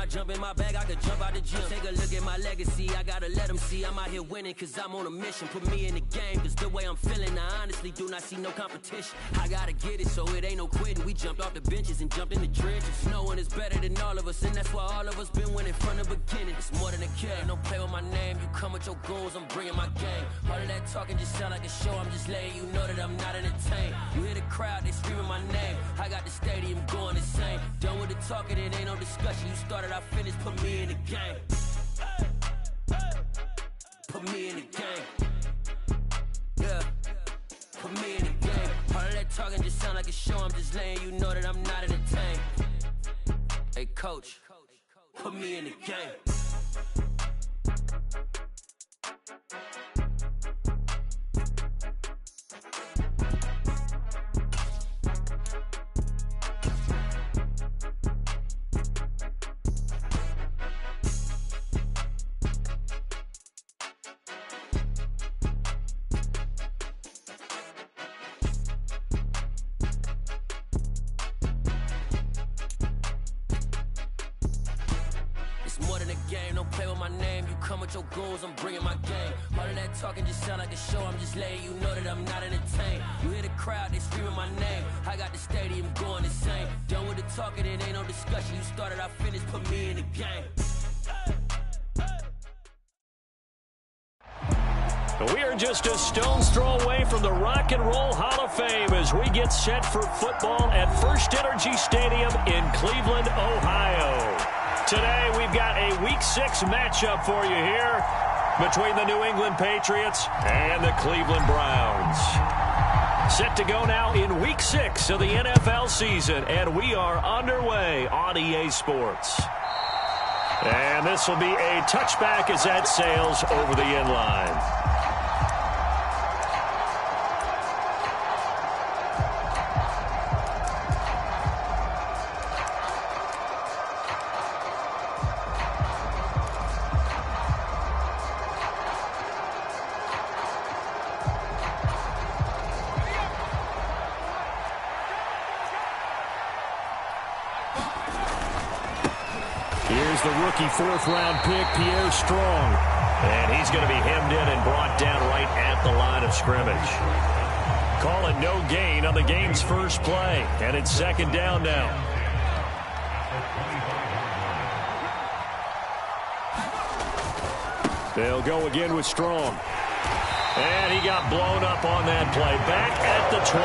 jump in my bag, I could jump out the gym. Take a look at my legacy, I gotta let them see I'm out here winning, cause I'm on a mission. Put me in the game, cause the way I'm feeling, I honestly do not see no competition. I gotta get it, so it ain't no quitting. We jumped off the benches and jumped in the trenches. No one is better than all of us, and that's why all of us been winning from the beginning. It's more than a game, don't play with my name. You come with your goons, I'm bringing my game. All of that talking just sound like a show, I'm just letting you know that I'm not entertained. You hear the crowd, they screaming my name. I got the stadium going insane. Done with the talking, it ain't no discussion. You started, I finished, put me in the game. Put me in the game. Yeah, put me in the game. All of that talking just sound like a show, I'm just letting you know that I'm not entertained. Hey coach, put me in the game. More than a game, don't play with my name. You come with your goons, I'm bringing my game. All of that talking just sound like a show, I'm just letting you know that I'm not entertained. You hear the crowd, they screaming my name. I got the stadium going insane. Done with the talking, it ain't no discussion. You started, I finished, put me in the game. We are just a stone's throw away from the Rock and Roll Hall of Fame as we get set for football at First Energy Stadium in Cleveland, Ohio. Today, we've got a Week 6 matchup for you here between the New England Patriots and the Cleveland Browns. Set to go now in Week 6 of the NFL season, and we are underway on EA Sports. And this will be a touchback as that sails over the end line. Here's the rookie fourth-round pick, Pierre Strong. And he's going to be hemmed in and brought down right at the line of scrimmage. Call it no gain on the game's first play. And it's second down now. They'll go again with Strong. And he got blown up on that play. Back at the 20.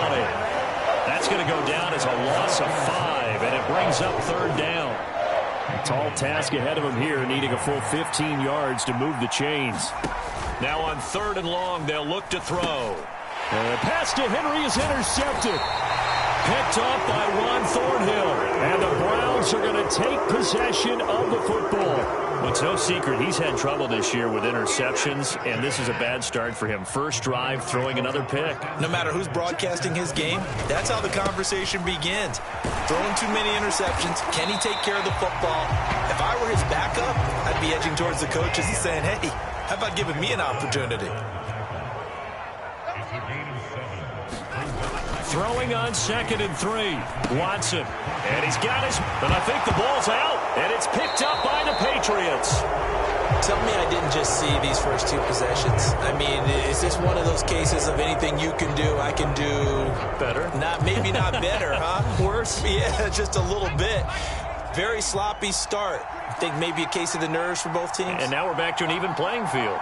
That's going to go down as a loss of 5. And it brings up third down. A tall task ahead of him here, needing a full 15 yards to move the chains. Now on third and long, they'll look to throw. The pass to Henry is intercepted. Picked off by Ron Thornhill. And the Browns are going to take possession of the football. Well, it's no secret he's had trouble this year with interceptions, and this is a bad start for him. First drive, throwing another pick. No matter who's broadcasting his game, that's how the conversation begins. Throwing too many interceptions. Can he take care of the football? If I were his backup, I'd be edging towards the coaches and saying, hey, how about giving me an opportunity? Throwing on 2nd and 3. Watson. And he's got his... And I think the ball's out. And it's picked up by the Patriots. Tell me I didn't just see these first two possessions. I mean, is this one of those cases of anything you can do, I can do... Better? Maybe not better, huh? Worse? Yeah, just a little bit. Very sloppy start. I think maybe a case of the nerves for both teams. And now we're back to an even playing field.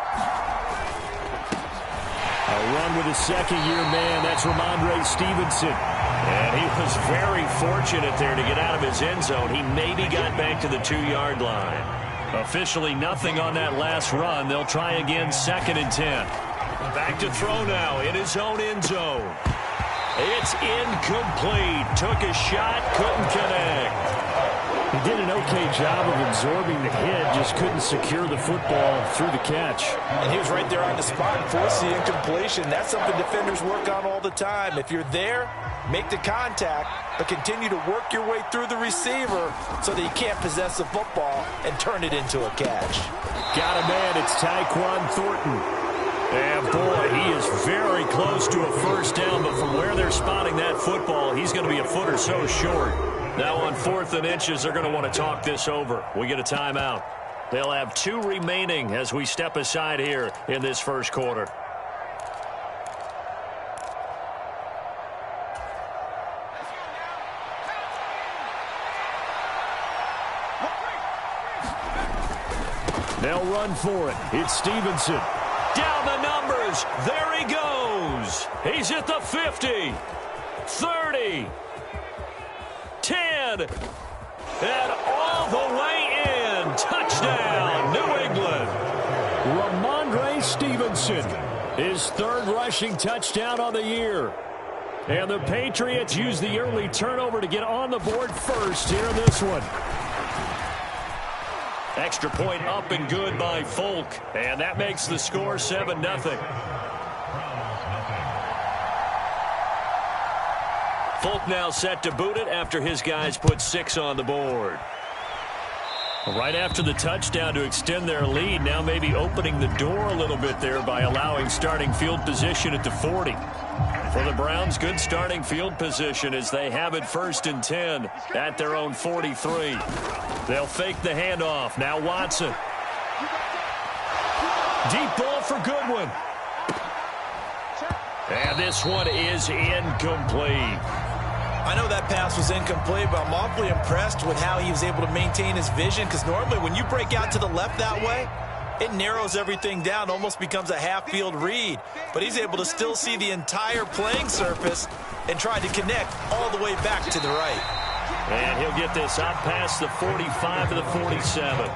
A run with a second-year man. That's Ramondre Stevenson. And he was very fortunate there to get out of his end zone. He maybe got back to the 2-yard line. Officially nothing on that last run. They'll try again 2nd and 10. Back to throw now in his own end zone. It's incomplete. Took a shot, couldn't connect. He did an okay job of absorbing the hit, just couldn't secure the football through the catch. And he was right there on the spot and forced the incompletion. That's something defenders work on all the time. If you're there, make the contact, but continue to work your way through the receiver so that you can't possess the football and turn it into a catch. Got a man, it's Tyquan Thornton. And boy, he is very close to a first down, but from where they're spotting that football, he's going to be a foot or so short. Now on 4th and inches, they're going to want to talk this over. We get a timeout. They'll have 2 remaining as we step aside here in this first quarter. They'll run for it. It's Stevenson. Down the numbers. There he goes. He's at the 50, 30, 10, and all the way in. Touchdown, New England. Ramondre Stevenson, his 3rd rushing touchdown on the year. And the Patriots use the early turnover to get on the board first here in this one. Extra point up and good by Folk, and that makes the score 7-0. Folk now set to boot it after his guys put 6 on the board. Right after the touchdown to extend their lead, now maybe opening the door a little bit there by allowing starting field position at the 40. For the Browns, good starting field position as they have it 1st and 10 at their own 43. They'll fake the handoff. Now Watson. Deep ball for Goodwin. And this one is incomplete. I know that pass was incomplete, but I'm awfully impressed with how he was able to maintain his vision, because normally when you break out to the left that way, it narrows everything down, almost becomes a half-field read. But he's able to still see the entire playing surface and try to connect all the way back to the right. And he'll get this out past the 45 to the 47.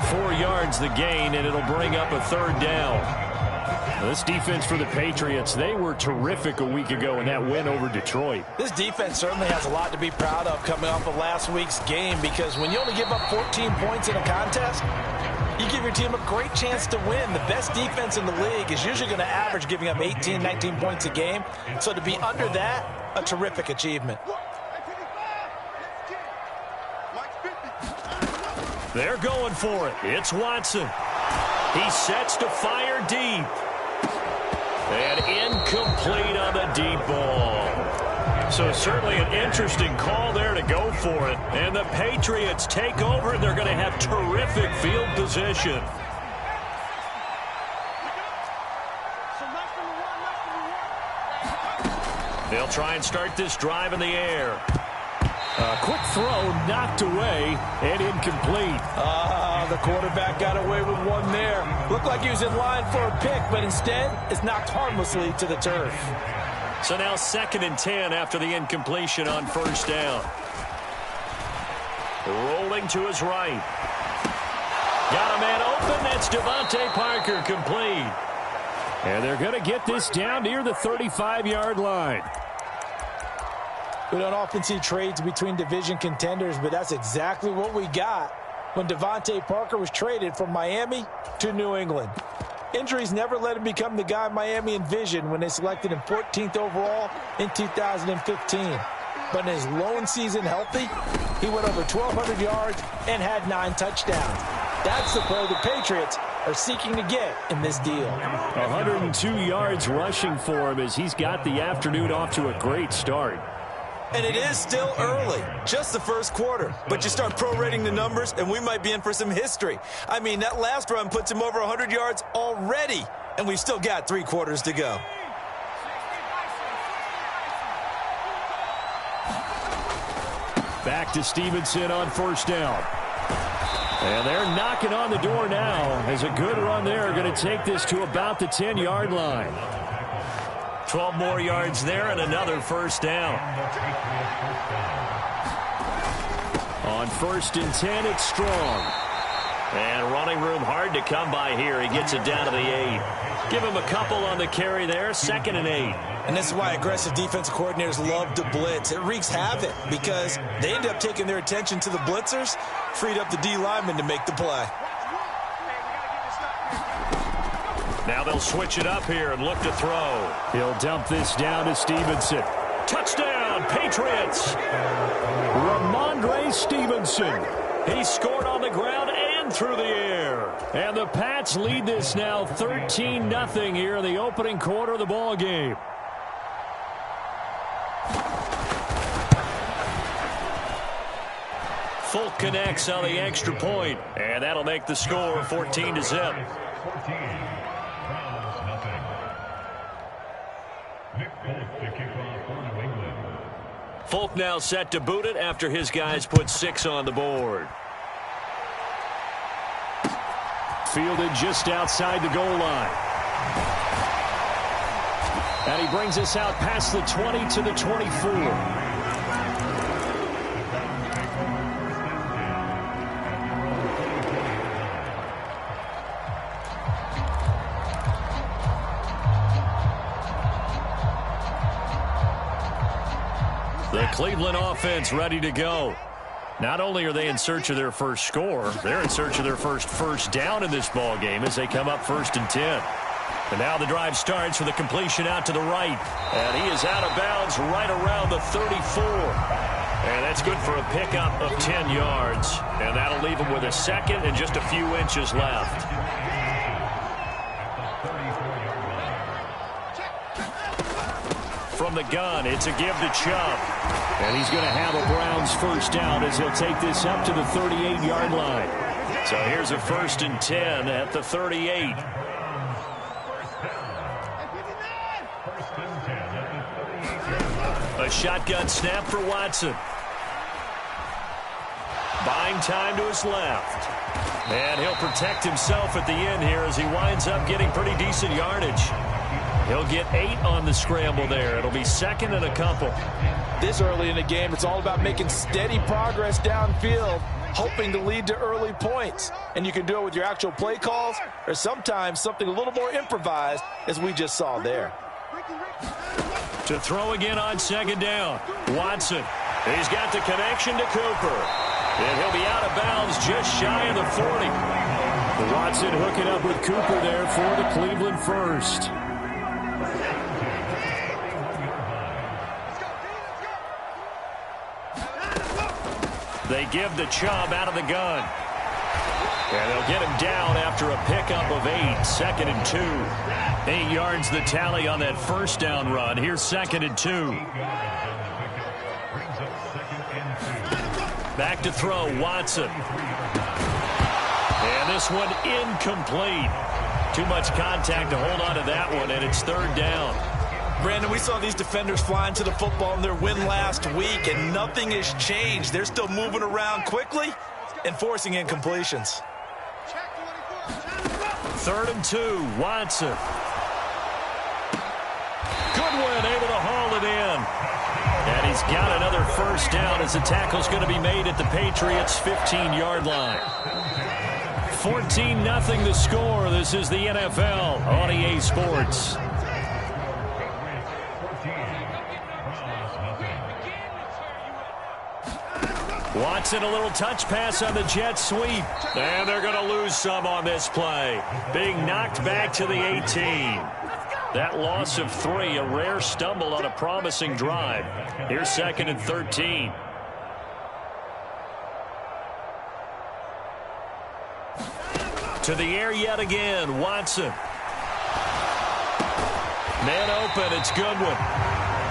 4 yards the gain, and it'll bring up a 3rd down. This defense for the Patriots, they were terrific a week ago in that win over Detroit. This defense certainly has a lot to be proud of coming off of last week's game, because when you only give up 14 points in a contest, you give your team a great chance to win. The best defense in the league is usually going to average giving up 18, 19 points a game. So to be under that, a terrific achievement. They're going for it. It's Watson. He sets to fire deep. And incomplete on the deep ball. So certainly an interesting call there to go for it. And the Patriots take over, and they're going to have terrific field position. They'll try and start this drive in the air. A quick throw knocked away and incomplete. The quarterback got away with one there. Looked like he was in line for a pick, but instead it's knocked harmlessly to the turf. So now 2nd and 10 after the incompletion on 1st down. Rolling to his right. Got a man open. That's Devontae Parker, complete. And they're going to get this down near the 35-yard line. We don't often see trades between division contenders, but that's exactly what we got when Devontae Parker was traded from Miami to New England. Injuries never let him become the guy Miami envisioned when they selected him 14th overall in 2015. But in his lone season healthy, he went over 1,200 yards and had 9 touchdowns. That's the player the Patriots are seeking to get in this deal. 102 yards rushing for him as he's got the afternoon off to a great start. And it is still early, just the first quarter. But you start prorating the numbers, and we might be in for some history. I mean, that last run puts him over 100 yards already, and we've still got 3 quarters to go. Back to Stevenson on 1st down. And they're knocking on the door now as a good run there. Going to take this to about the 10-yard line. 12 more yards there and another 1st down. On 1st and 10, it's Strong. And running room hard to come by here. He gets it down to the 8. Give him a couple on the carry there. 2nd and 8. And this is why aggressive defensive coordinators love to blitz. It wreaks havoc because they end up taking their attention to the blitzers, freed up the D lineman to make the play. Now they'll switch it up here and look to throw. He'll dump this down to Stevenson. Touchdown, Patriots! Ramondre Stevenson. He scored on the ground and through the air. And the Pats lead this now 13-0 here in the opening quarter of the ball game. Folk connects on the extra point, and that'll make the score 14-0. Folk now set to boot it after his guys put 6 on the board. Fielded just outside the goal line. And he brings us out past the 20 to the 24. The Cleveland offense ready to go. Not only are they in search of their first score, they're in search of their first down in this ball game as they come up 1st and 10. And now the drive starts with a completion out to the right. And he is out of bounds right around the 34. And that's good for a pickup of 10 yards. And that'll leave him with a second and just a few inches left. From the gun, it's a give to Chubb. And he's going to have a Browns first down as he'll take this up to the 38-yard line. So here's a 1st and 10 at the 38. A shotgun snap for Watson. Buying time to his left. And he'll protect himself at the end here as he winds up getting pretty decent yardage. He'll get 8 on the scramble there. It'll be 2nd and a couple. This early in the game, it's all about making steady progress downfield, hoping to lead to early points. And you can do it with your actual play calls or sometimes something a little more improvised, as we just saw there. To throw again on 2nd down. Watson. He's got the connection to Cooper. And he'll be out of bounds just shy of the 40. Watson hooking up with Cooper there for the Cleveland first. They give the Chubb out of the gun. And they'll get him down after a pickup of 8. 2nd and 2. 8 yards the tally on that first down run. Here's 2nd and 2. Back to throw, Watson. And this one incomplete. Too much contact to hold on to that one, and it's 3rd down. Brandon, we saw these defenders flying to the football in their win last week, and nothing has changed. They're still moving around quickly and forcing incompletions. 3rd and 2, Watson. Goodwin able to haul it in. And he's got another first down as the tackle's going to be made at the Patriots' 15-yard line. 14-0 the score. This is the NFL on EA Sports. Watson, a little touch pass on the jet sweep. And they're going to lose some on this play. Being knocked back to the 18. That loss of 3, a rare stumble on a promising drive. Here's 2nd and 13. To the air yet again, Watson. Man open, it's Goodwin.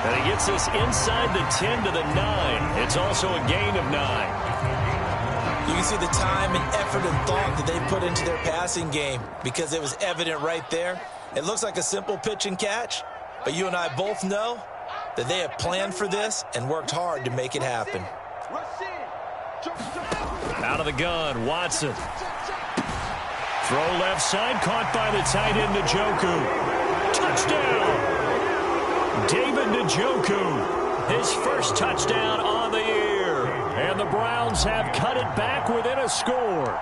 And he gets this inside the 10 to the 9. It's also a gain of 9. You can see the time and effort and thought that they put into their passing game because it was evident right there. It looks like a simple pitch and catch, but you and I both know that they have planned for this and worked hard to make it happen. Out of the gun, Watson. Throw left side, caught by the tight end, Njoku. Touchdown! David Njoku, his first touchdown on the year. And the Browns have cut it back within a score.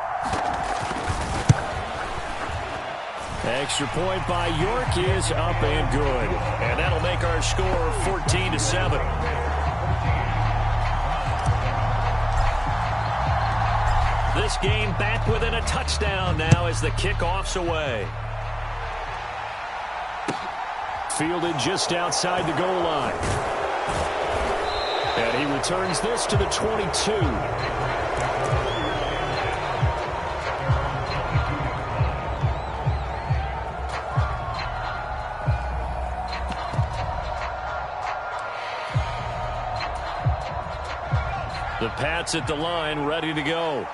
Extra point by York is up and good. And that'll make our score 14-7. This game back within a touchdown now as the kickoff's away. Fielded just outside the goal line. And he returns this to the 22. The Pats at the line, ready to go.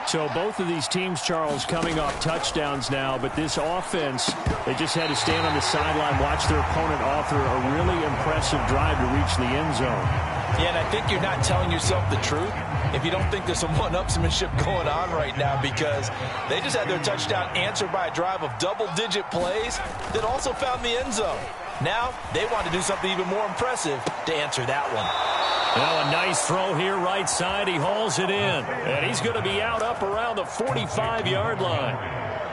So both of these teams, Charles, coming off touchdowns now, but this offense, they just had to stand on the sideline, watch their opponent author a really impressive drive to reach the end zone. Yeah, and I think you're not telling yourself the truth if you don't think there's some one-upsmanship going on right now, because they just had their touchdown answered by a drive of double-digit plays that also found the end zone. Now they want to do something even more impressive to answer that one. Well, a nice throw here right side. He hauls it in. And he's going to be out up around the 45-yard line.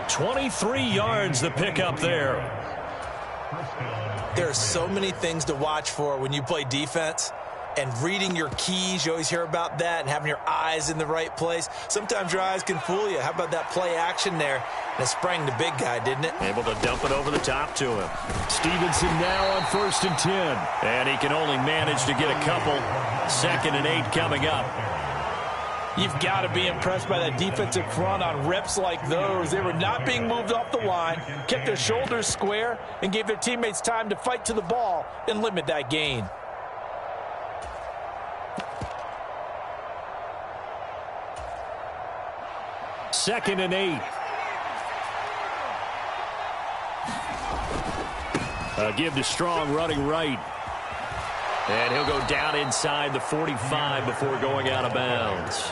23 yards the pickup there. There are so many things to watch for when you play defense. And reading your keys, you always hear about that, and having your eyes in the right place. Sometimes your eyes can fool you. How about that play action there? And it sprang the big guy, didn't it? Able to dump it over the top to him. Stevenson now on 1st and 10. And he can only manage to get a couple. 2nd and 8 coming up. You've got to be impressed by that defensive front on reps like those. They were not being moved off the line, kept their shoulders square, and gave their teammates time to fight to the ball and limit that gain. Second and 8. Give to Strong running right. And he'll go down inside the 45 before going out of bounds.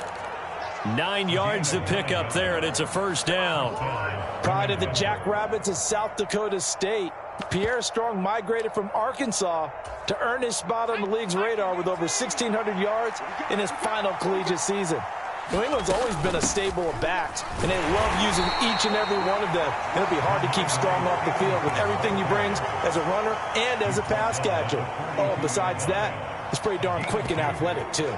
9 yards to pick up there, and it's a first down. Pride of the Jackrabbits of South Dakota State. Pierre Strong migrated from Arkansas to earn his spot on the league's radar with over 1,600 yards in his final collegiate season. New England's always been a stable of backs, and they love using each and every one of them. It'll be hard to keep Strong off the field with everything he brings as a runner and as a pass catcher. Oh, besides that, he's pretty darn quick and athletic, too.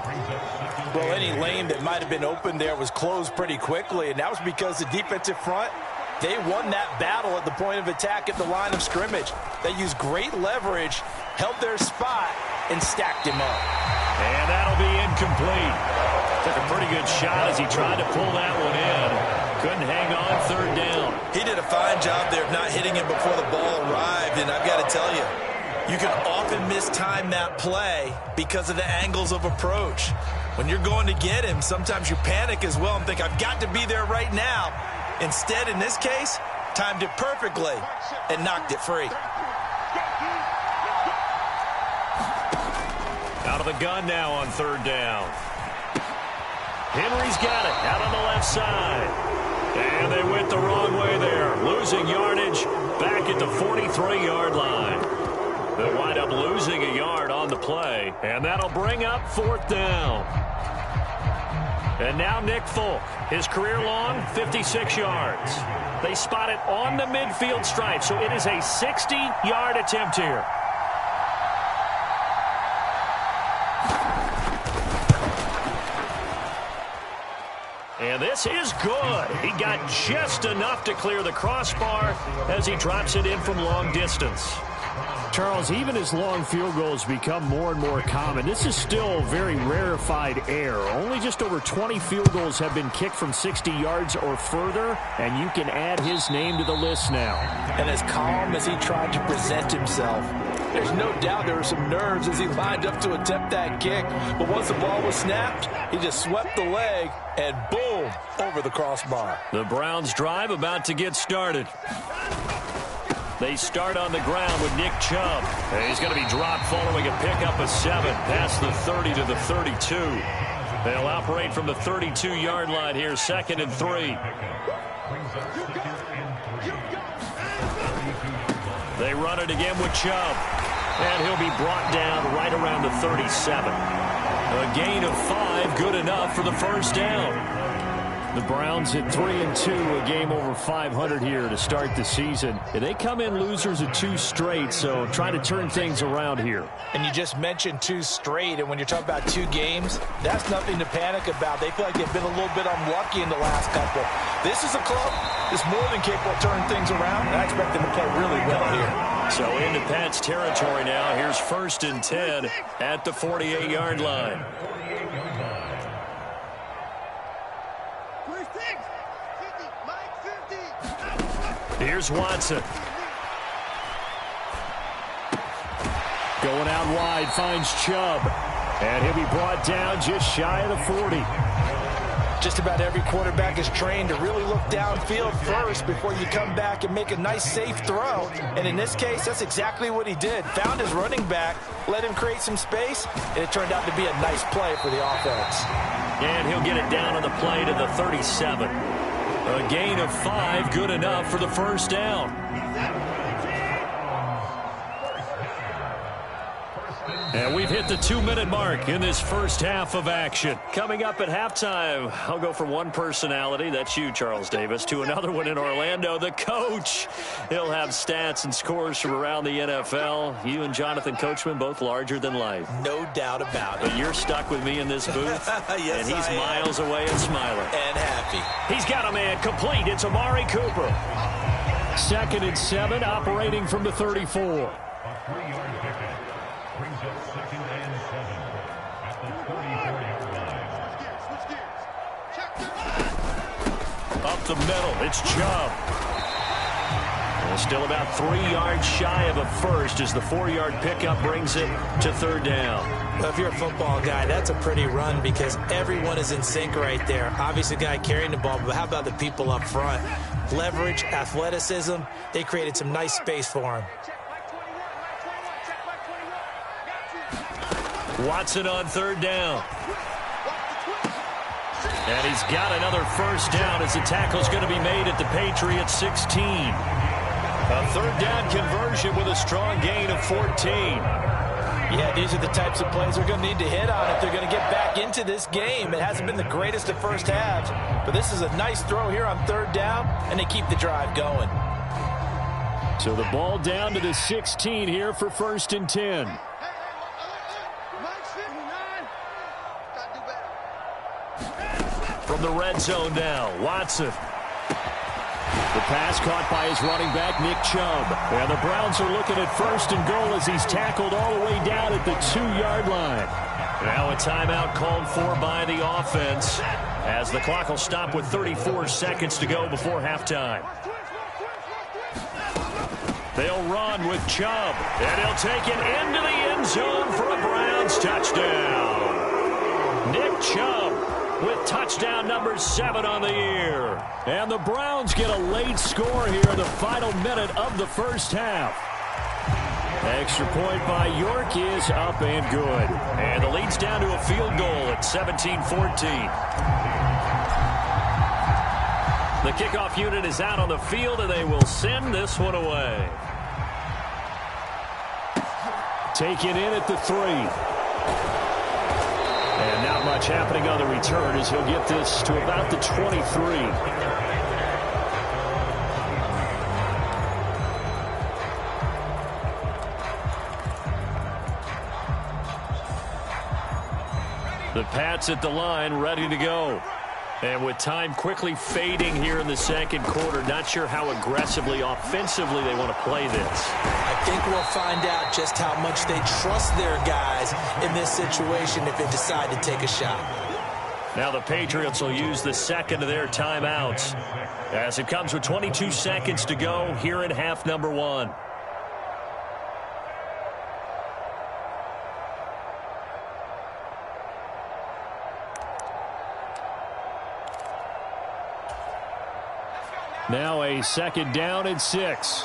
Well, any lane that might have been open there was closed pretty quickly, and that was because the defensive front, they won that battle at the point of attack at the line of scrimmage. They used great leverage, held their spot, and stacked him up. And that'll be incomplete. Took a pretty good shot as he tried to pull that one in. Couldn't hang on 3rd down. He did a fine job there of not hitting him before the ball arrived, and I've got to tell you, you can often mistime that play because of the angles of approach. When you're going to get him, sometimes you panic as well and think, I've got to be there right now. Instead, in this case, timed it perfectly and knocked it free. Out of the gun now on 3rd down. Henry's got it out on the left side. And they went the wrong way there. Losing yardage back at the 43-yard line. They'll wind up losing a yard on the play. And that'll bring up 4th down. And now Nick Folk, his career long, 56 yards. They spot it on the midfield stripe, so it is a 60-yard attempt here. And this is good. He got just enough to clear the crossbar as he drops it in from long distance. Charles, even as long field goals become more and more common, this is still very rarefied air. Only just over 20 field goals have been kicked from 60 yards or further, and you can add his name to the list now. And as calm as he tried to present himself, there's no doubt there were some nerves as he lined up to attempt that kick. But once the ball was snapped, he just swept the leg and boom, over the crossbar. The Browns' drive about to get started. They start on the ground with Nick Chubb. And he's going to be dropped following a pickup of 7 past the 30 to the 32. They'll operate from the 32-yard line here, 2nd and 3. They run it again with Chubb. And he'll be brought down right around the 37. A gain of 5, good enough for the first down. The Browns at 3-2, a game over 500 here to start the season. And they come in losers of 2 straight, so try to turn things around here. And you just mentioned 2 straight, and when you're talking about 2 games, that's nothing to panic about. They feel like they've been a little bit unlucky in the last couple. This is a club that's more than capable of turning things around, and I expect them to play really well here. So into Pat's territory now. Here's 1st and 10 at the 48-yard line. Here's Watson. Going out wide, finds Chubb. And he'll be brought down just shy of the 40. Just about every quarterback is trained to really look downfield first before you come back and make a nice, safe throw. And in this case, that's exactly what he did. Found his running back, let him create some space, and it turned out to be a nice play for the offense. And he'll get it down on the play to the 37. A gain of 5, good enough for the first down. And we've hit the 2-minute mark in this first half of action. Coming up at halftime, I'll go from one personality, that's you, Charles Davis, to another one in Orlando, the coach. He'll have stats and scores from around the NFL. You and Jonathan Coachman, both larger than life. No doubt about it. But you're stuck with me in this booth, yes, and he's miles away and smiling. And happy. He's got a man complete. It's Amari Cooper. 2nd and 7, operating from the 34. Up the middle, it's Chubb. And still about 3 yards shy of a first as the 4-yard pickup brings it to 3rd down. Well, if you're a football guy, that's a pretty run because everyone is in sync right there. Obviously, the guy carrying the ball, but how about the people up front? Leverage, athleticism, they created some nice space for him. Watson on 3rd down. And he's got another first down as the tackle's going to be made at the Patriots 16. A 3rd down conversion with a strong gain of 14. Yeah, these are the types of plays they're going to need to hit on if they're going to get back into this game. It hasn't been the greatest of first halves, but this is a nice throw here on 3rd down, and they keep the drive going. So the ball down to the 16 here for 1st and 10. From the red zone now, Watson. The pass caught by his running back, Nick Chubb. And the Browns are looking at 1st and goal as he's tackled all the way down at the 2-yard line. Now a timeout called for by the offense as the clock will stop with 34 seconds to go before halftime. They'll run with Chubb, and he'll take it into the end zone for a Browns touchdown. Nick Chubb with touchdown number 7 on the year. And the Browns get a late score here in the final minute of the first half. Extra point by York is up and good. And the lead's down to a field goal at 17-14. The kickoff unit is out on the field, and they will send this one away. Taken in at the 3. And not much happening on the return as he'll get this to about the 23. The Pats at the line, ready to go. And with time quickly fading here in the second quarter, not sure how aggressively, offensively they want to play this. I think we'll find out just how much they trust their guys in this situation if they decide to take a shot. Now the Patriots will use the second of their timeouts as it comes with 22 seconds to go here in half number 1. Now a 2nd down and 6.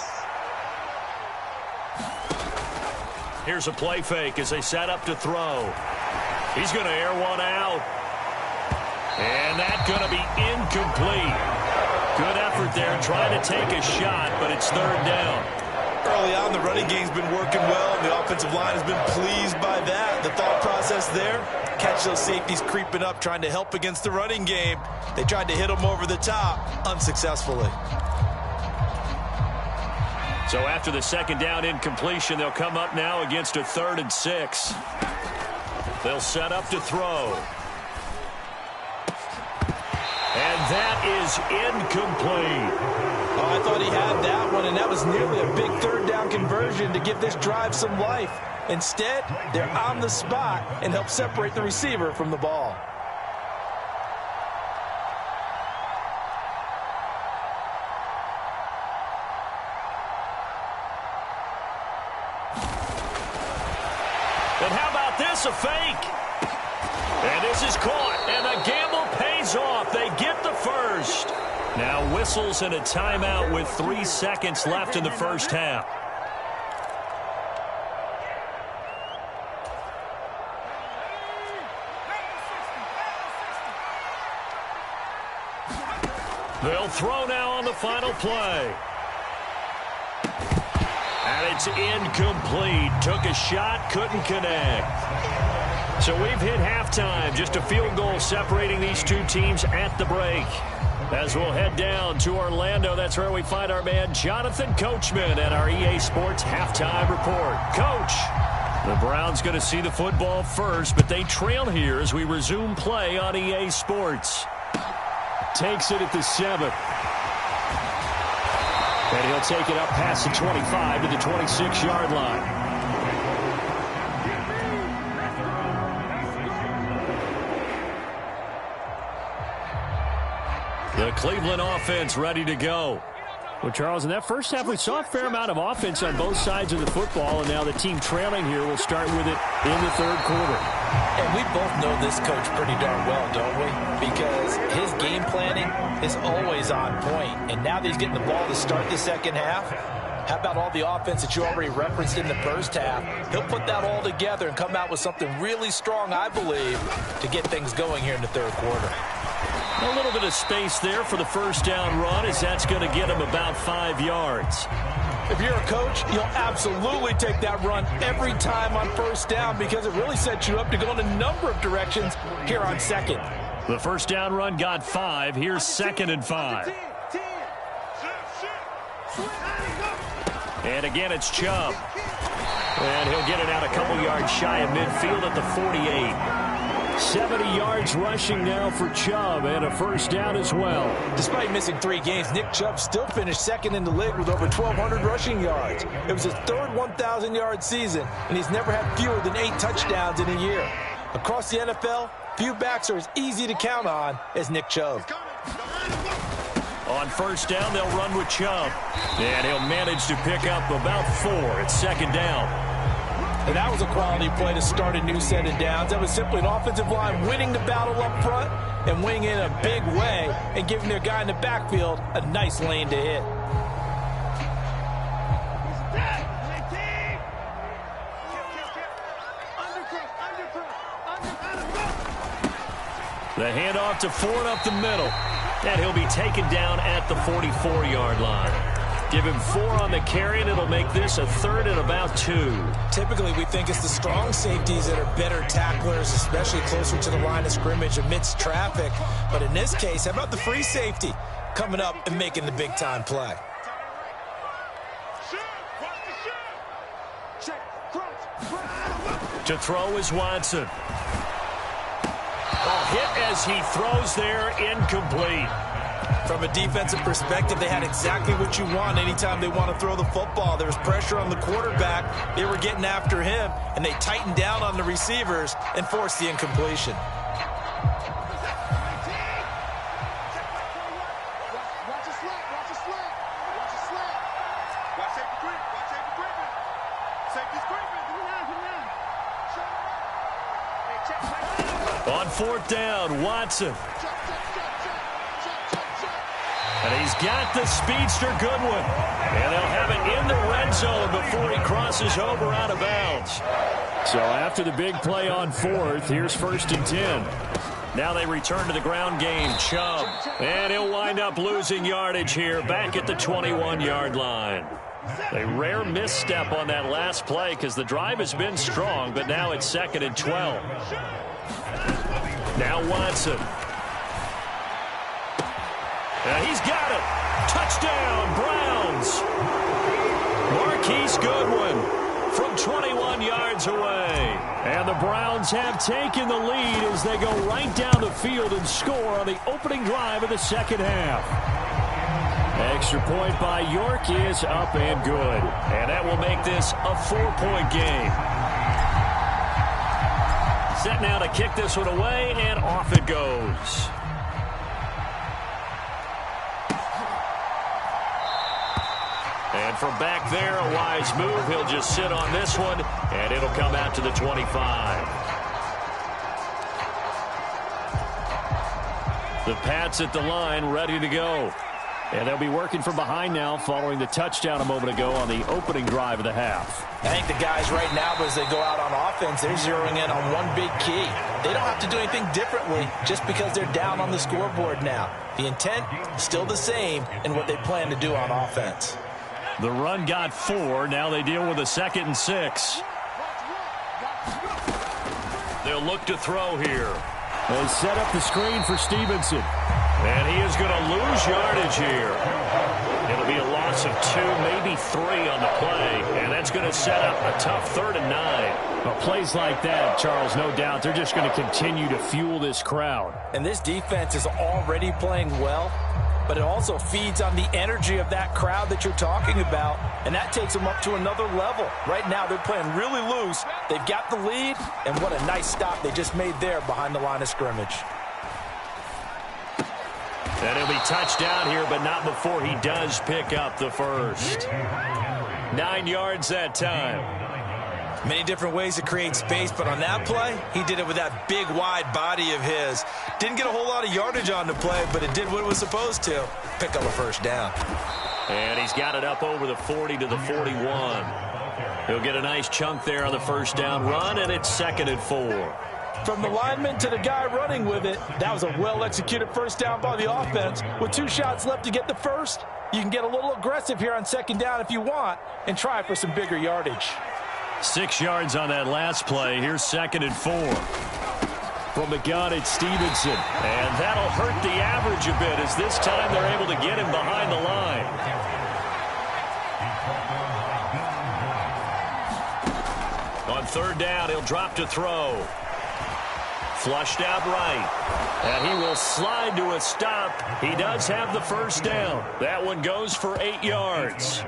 Here's a play fake as they set up to throw. He's going to air one out. And that's going to be incomplete. Good effort there trying to take a shot, but it's 3rd down. Early on, the running game's been working well, and the offensive line has been pleased by that. The thought process there, catch those safeties creeping up, trying to help against the running game. They tried to hit them over the top, unsuccessfully. So after the 2nd down incompletion, they'll come up now against a 3rd and 6. They'll set up to throw. And that is incomplete. Oh, I thought he had that one, and that was nearly a big 3rd down conversion to give this drive some life. Instead, they're on the spot and help separate the receiver from the ball. And how about this, a fake? And this is caught, and the gamble pays off. They get the first. Now whistles and a timeout with 3 seconds left in the first half. They'll throw now on the final play. And it's incomplete. Took a shot, couldn't connect. So we've hit halftime. Just a field goal separating these two teams at the break. As we'll head down to Orlando, that's where we find our man Jonathan Coachman at our EA Sports Halftime Report. Coach, the Browns going to see the football first, but they trail here as we resume play on EA Sports. Takes it at the 7. And he'll take it up past the 25 to the 26-yard line. The Cleveland offense ready to go. Well, Charles, in that first half, we saw a fair amount of offense on both sides of the football, and now the team trailing here will start with it in the third quarter. And we both know this coach pretty darn well, don't we? Because his game planning is always on point. And now that he's getting the ball to start the second half, how about all the offense that you already referenced in the first half? He'll put that all together and come out with something really strong, I believe, to get things going here in the third quarter. A little bit of space there for the first down run, as that's going to get him about 5 yards. If you're a coach, you'll absolutely take that run every time on first down because it really sets you up to go in a number of directions here on second. The first down run got 5. Here's 2nd and 5. And again, it's Chubb. And he'll get it out a couple yards shy of midfield at the 48. 70 yards rushing now for Chubb, and a first down as well. Despite missing 3 games, Nick Chubb still finished second in the league with over 1,200 rushing yards. It was his third 1,000-yard season, and he's never had fewer than 8 touchdowns in a year. Across the NFL, few backs are as easy to count on as Nick Chubb. On first down, they'll run with Chubb. And he'll manage to pick up about 4 at 2nd down. And that was a quality play to start a new set of downs. That was simply an offensive line winning the battle up front and winning in a big way and giving their guy in the backfield a nice lane to hit. The handoff to Ford up the middle. And he'll be taken down at the 44-yard line. Give him 4 on the carry, and it'll make this a 3rd and about 2. Typically, we think it's the strong safeties that are better tacklers, especially closer to the line of scrimmage amidst traffic. But in this case, how about the free safety coming up and making the big-time play? To throw is Watson. A hit as he throws there, incomplete. From a defensive perspective, they had exactly what you want anytime they want to throw the football. There was pressure on the quarterback. They were getting after him, and they tightened down on the receivers and forced the incompletion. On 4th down, Watson. And he's got the speedster Goodwin. And they'll have it in the red zone before he crosses over out of bounds. So after the big play on 4th, here's 1st and 10. Now they return to the ground game. Chubb. And he'll wind up losing yardage here back at the 21-yard line. A rare misstep on that last play because the drive has been strong, but now it's 2nd and 12. Now Watson. He's got it. Touchdown, Browns. Marquise Goodwin from 21 yards away. And the Browns have taken the lead as they go right down the field and score on the opening drive of the second half. Extra point by York is up and good. And that will make this a 4-point game. Set now to kick this one away, and off it goes. And from back there, a wise move. He'll just sit on this one, and it'll come out to the 25. The Pats at the line, ready to go. And they'll be working from behind now following the touchdown a moment ago on the opening drive of the half. I think the guys right now, as they go out on offense, they're zeroing in on one big key. They don't have to do anything differently just because they're down on the scoreboard now. The intent, still the same in what they plan to do on offense. The run got 4. Now they deal with a 2nd and 6. They'll look to throw here. They set up the screen for Stevenson. And he is going to lose yardage here. It'll be a loss of 2, maybe 3 on the play. And that's going to set up a tough 3rd and 9. Well, plays like that, Charles, no doubt, they're just going to continue to fuel this crowd. And this defense is already playing well, but it also feeds on the energy of that crowd that you're talking about, and that takes them up to another level. Right now, they're playing really loose. They've got the lead, and what a nice stop they just made there behind the line of scrimmage. And he'll be touched down here, but not before he does pick up the first. 9 yards that time. Many different ways to create space, but on that play, he did it with that big, wide body of his. Didn't get a whole lot of yardage on the play, but it did what it was supposed to. Pick up a first down. And he's got it up over the 40 to the 41. He'll get a nice chunk there on the first down run, and it's 2nd and 4. From the lineman to the guy running with it, that was a well-executed first down by the offense. With 2 shots left to get the first, you can get a little aggressive here on 2nd down if you want and try for some bigger yardage. 6 yards on that last play. Here's 2nd and 4. From the gun, it's Stevenson. And that'll hurt the average a bit as this time they're able to get him behind the line. On 3rd down, he'll drop to throw. Flushed out right. And he will slide to a stop. He does have the first down. That one goes for 8 yards.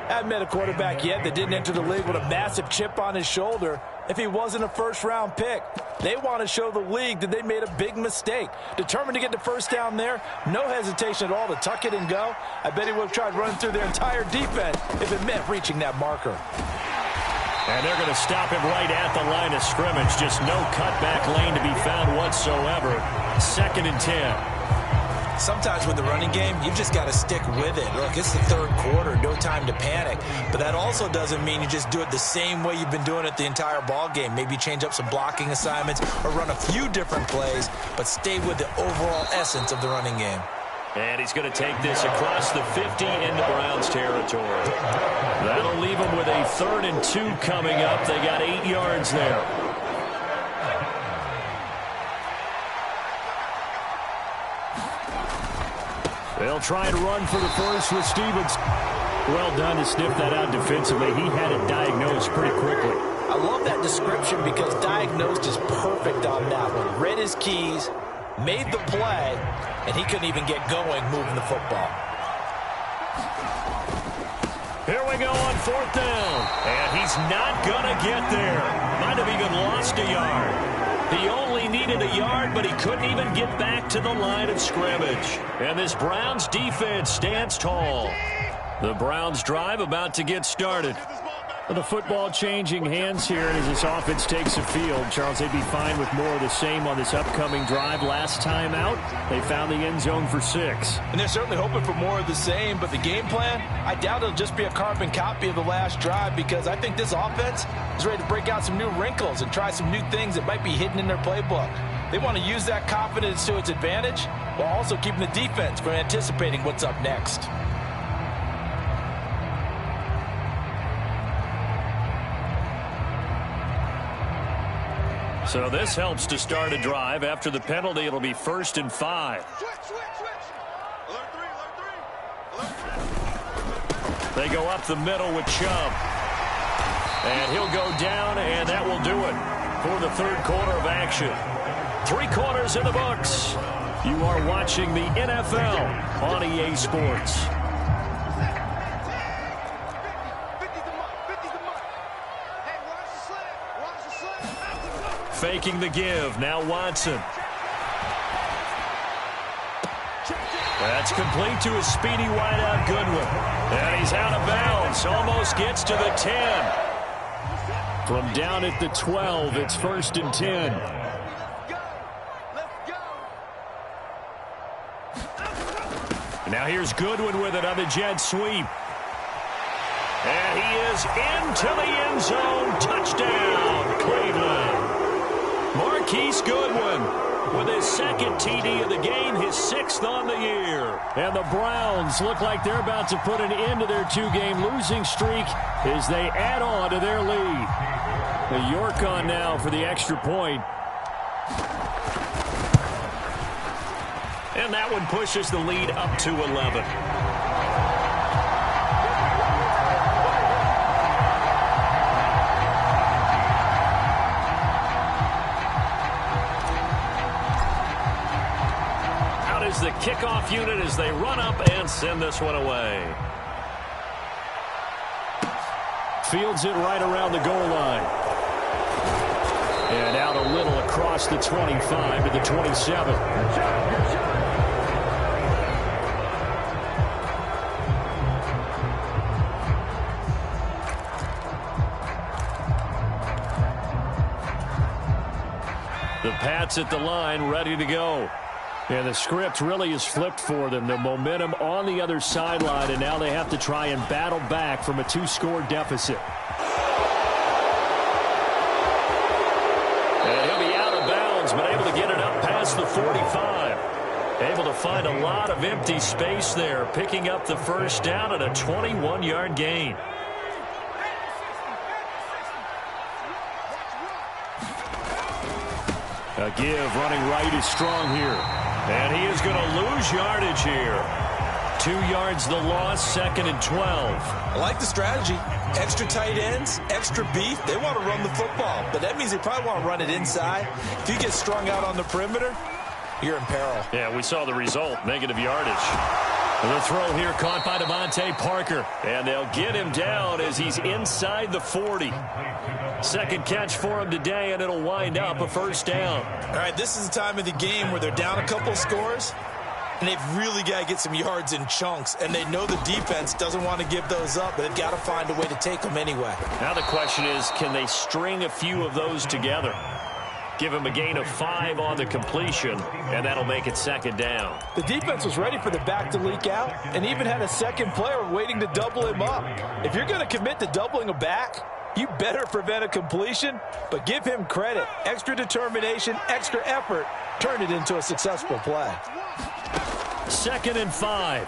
I haven't met a quarterback yet that didn't enter the league with a massive chip on his shoulder if he wasn't a first-round pick. They want to show the league that they made a big mistake. Determined to get the first down there, no hesitation at all to tuck it and go. I bet he would have tried running through their entire defense if it meant reaching that marker. And they're going to stop him right at the line of scrimmage. Just no cutback lane to be found whatsoever. 2nd and 10. Sometimes with the running game, you've just got to stick with it. Look, it's the 3rd quarter, no time to panic. But that also doesn't mean you just do it the same way you've been doing it the entire ball game. Maybe change up some blocking assignments or run a few different plays, but stay with the overall essence of the running game. And he's going to take this across the 50 into Browns territory. That'll leave him with a 3rd and 2 coming up. They got 8 yards there. They'll try and run for the first with Stevens. Well done to sniff that out defensively. He had it diagnosed pretty quickly. I love that description because diagnosed is perfect on that one. Read his keys, made the play, and he couldn't even get going moving the football. Here we go on 4th down. And he's not going to get there. Might have even lost a yard. He only needed a yard, but he couldn't even get back to the line of scrimmage. And this Browns defense stands tall. The Browns drive about to get started. The football changing hands here, and as this offense takes the field, Charles, they'd be fine with more of the same on this upcoming drive. Last time out, they found the end zone for 6. And they're certainly hoping for more of the same, but the game plan, I doubt it'll just be a carbon copy of the last drive because I think this offense is ready to break out some new wrinkles and try some new things that might be hidden in their playbook. They want to use that confidence to its advantage while also keeping the defense from anticipating what's up next. So this helps to start a drive. After the penalty, it'll be 1st and 5. They go up the middle with Chubb. And he'll go down, and that will do it for the 3rd quarter of action. 3 quarters in the books. You are watching the NFL on EA Sports. Faking the give. Now Watson. That's complete to his speedy wideout Goodwin. And he's out of bounds. Almost gets to the 10. From down at the 12, it's 1st and 10. Now here's Goodwin with it on the jet sweep. And he is into the end zone. Touchdown, Cleveland. Marquise Goodwin with his second TD of the game, his 6th on the year. And the Browns look like they're about to put an end to their 2-game losing streak as they add on to their lead. The York on now for the extra point. And that one pushes the lead up to 11. The kickoff unit as they run up and send this one away. Fields it right around the goal line. And out a little across the 25 to the 27. The Pats at the line, ready to go. And the script really is flipped for them. The momentum on the other sideline, and now they have to try and battle back from a 2-score deficit. And he'll be out of bounds, but able to get it up past the 45. Able to find a lot of empty space there, picking up the first down at a 21-yard gain. A give running right is strong here. And he is going to lose yardage here. 2 yards the loss, 2nd and 12. I like the strategy. Extra tight ends, extra beef. They want to run the football, but that means they probably want to run it inside. If you get strung out on the perimeter, you're in peril. Yeah, we saw the result, negative yardage. The throw here caught by Devontae Parker. And they'll get him down as he's inside the 40. Second catch for him today, and it'll wind up a first down. All right, this is the time of the game where they're down a couple scores, and they've really got to get some yards in chunks, and they know the defense doesn't want to give those up, but they've got to find a way to take them anyway. Now the question is, can they string a few of those together? Give him a gain of 5 on the completion, and that'll make it 2nd down. The defense was ready for the back to leak out and even had a second player waiting to double him up. If you're going to commit to doubling a back, you better prevent a completion, but give him credit. Extra determination, extra effort, turned it into a successful play. 2nd and 5.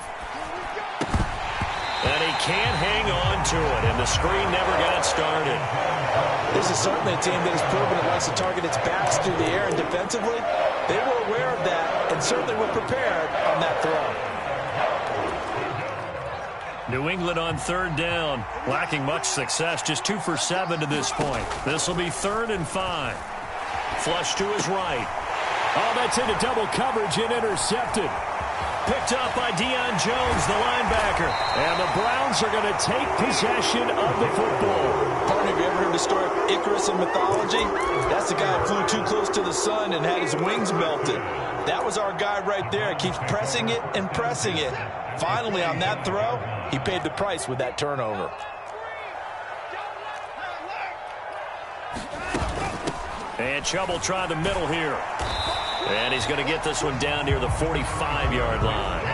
And he can't hang on to it, and the screen never got started. This is certainly a team that has proven it likes to target its backs through the air, and defensively, they were aware of that and certainly were prepared on that throw. New England on 3rd down, lacking much success, just 2 for 7 to this point. This will be 3rd and 5. Flush to his right. Oh, that's into double coverage and intercepted. Picked up by Deion Jones, the linebacker. And the Browns are going to take possession of the football. Partner, have you ever heard the story of Icarus in mythology? That's the guy who flew too close to the sun and had his wings melted. That was our guy right there. Keeps pressing it and pressing it. Finally, on that throw, he paid the price with that turnover. And Chubb will try the middle here. And he's going to get this one down near the 45-yard line.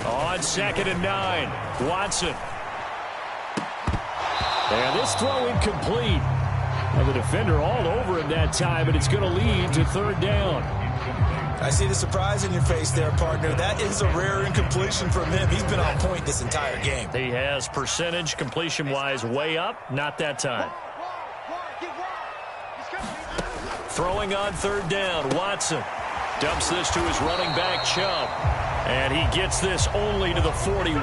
On 2nd and 9, Watson. And this throw incomplete. Now the defender all over him that time, and it's going to lead to 3rd down. I see the surprise in your face there, partner. That is a rare incompletion from him. He's been on point this entire game. He has percentage completion-wise way up. Not that time. Throwing on 3rd down, Watson. Dumps this to his running back, Chubb. And he gets this only to the 41.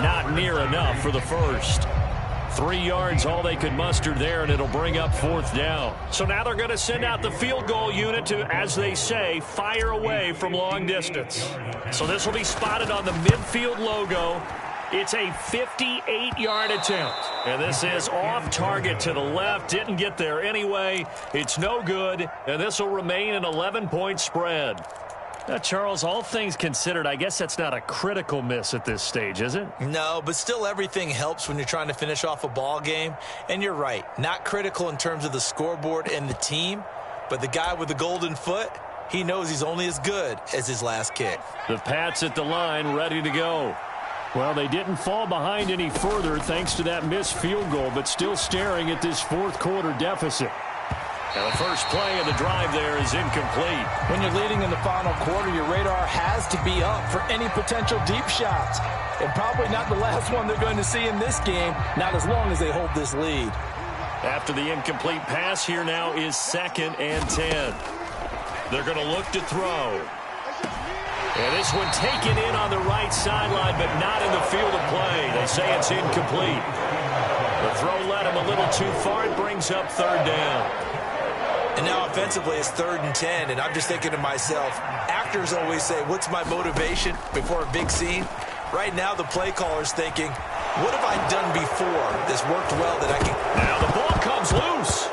Not near enough for the first. 3 yards, all they could muster there, and it'll bring up 4th down. So now they're going to send out the field goal unit to, as they say, fire away from long distance. So this will be spotted on the midfield logo. It's a 58-yard attempt. And this is off target to the left. Didn't get there anyway. It's no good, and this will remain an 11-point spread. Charles, all things considered, I guess that's not a critical miss at this stage, is it? No, but still everything helps when you're trying to finish off a ball game. And you're right, not critical in terms of the scoreboard and the team, but the guy with the golden foot, he knows he's only as good as his last kick. The Pats at the line, ready to go. Well, they didn't fall behind any further thanks to that missed field goal, but still staring at this fourth quarter deficit. And the first play of the drive there is incomplete. When you're leading in the final quarter, your radar has to be up for any potential deep shots. And probably not the last one they're going to see in this game, not as long as they hold this lead. After the incomplete pass, here now is 2nd and 10. They're going to look to throw. And this one taken in on the right sideline, but not in the field of play. They say it's incomplete. The throw led him a little too far. It brings up 3rd down. And now offensively it's 3rd and 10, and I'm just thinking to myself, actors always say, what's my motivation before a big scene? Right now the play caller's thinking, what have I done before that's worked well that I can... Now the ball comes loose.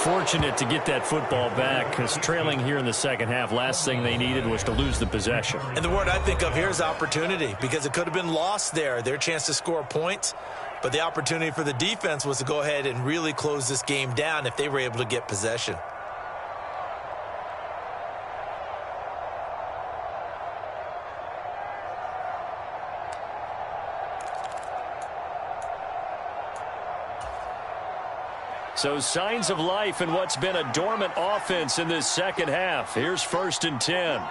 Fortunate to get that football back, because trailing here in the second half, last thing they needed was to lose the possession. And the word I think of here is opportunity, because it could have been lost there, their chance to score points. But the opportunity for the defense was to go ahead and really close this game down if they were able to get possession. So signs of life in what's been a dormant offense in this second half. Here's 1st and 10.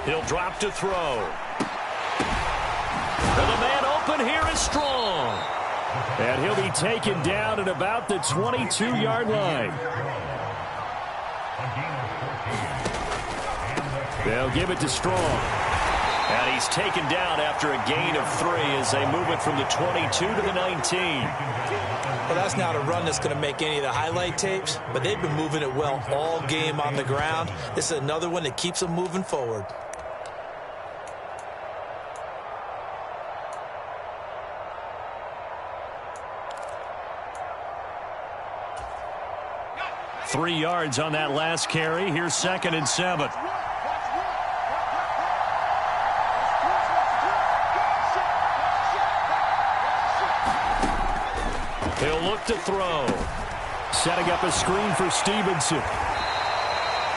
He'll drop to throw. And the man open here is Strong. And he'll be taken down at about the 22-yard line. They'll give it to Strong. And he's taken down after a gain of 3 as they move it from the 22 to the 19. Well, that's not a run that's going to make any of the highlight tapes, but they've been moving it well all game on the ground. This is another one that keeps them moving forward. Three yards on that last carry. Here's 2nd and 7. He'll look to throw. Setting up a screen for Stevenson.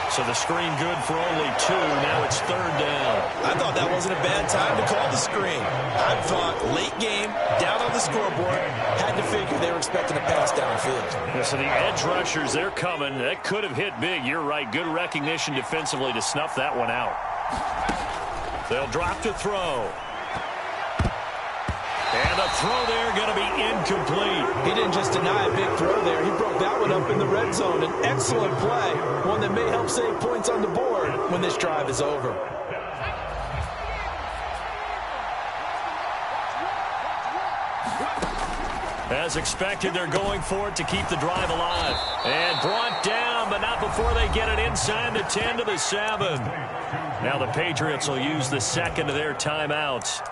So the screen good for only 2. Now it's 3rd down. I thought that wasn't a bad time to call the screen. I thought late game, down on the scoreboard, had to figure they were expecting a pass downfield. Yeah, so the edge rushers, they're coming. That could have hit big. You're right. Good recognition defensively to snuff that one out. They'll drop to throw. And the throw there going to be incomplete. He didn't just deny a big throw there. He broke that one up in the red zone. An excellent play. One that may help save points on the board when this drive is over. As expected, they're going for it to keep the drive alive. And brought down, but not before they get it inside the 10 to the 7. Now the Patriots will use the 2nd of their timeouts.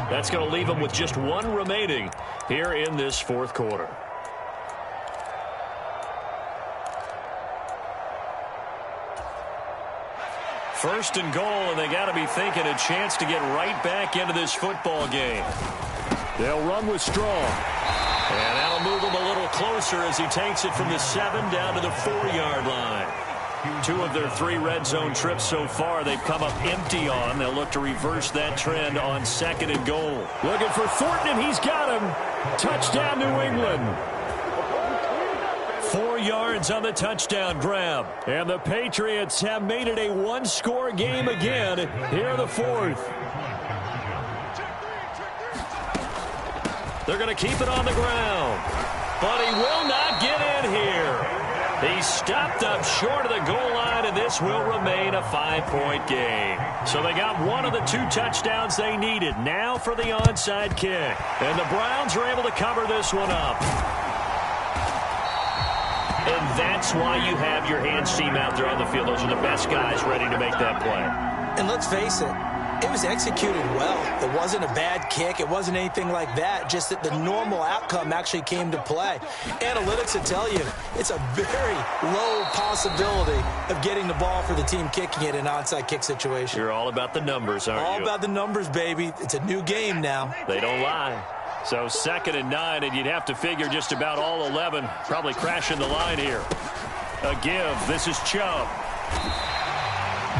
That's going to leave them with just 1 remaining here in this 4th quarter. First and goal, and they got to be thinking a chance to get right back into this football game. They'll run with Strong. And that'll move him a little closer as he takes it from the 7 down to the 4-yard line. 2 of their 3 red zone trips so far they've come up empty on. They'll look to reverse that trend on 2nd and goal. Looking for Thornton, and he's got him. Touchdown, New England. 4 yards on the touchdown grab. And the Patriots have made it a 1-score game again here in the 4th. They're going to keep it on the ground. But he will not get in here. He stopped up short of the goal line, and this will remain a 5-point game. So they got 1 of the 2 touchdowns they needed. Now for the onside kick. And the Browns are able to cover this one up. And that's why you have your hands team out there on the field. Those are the best guys ready to make that play. And let's face it, It was executed well. It wasn't a bad kick. It wasn't anything like that. Just that the normal outcome actually came to play. Analytics will tell you it's a very low possibility of getting the ball for the team kicking it in an onside kick situation. You're all about the numbers, aren't you? All about the numbers, baby. It's a new game now. They don't lie. So 2nd and 9, and you'd have to figure just about all 11 probably crashing the line here. A give. This is Chubb.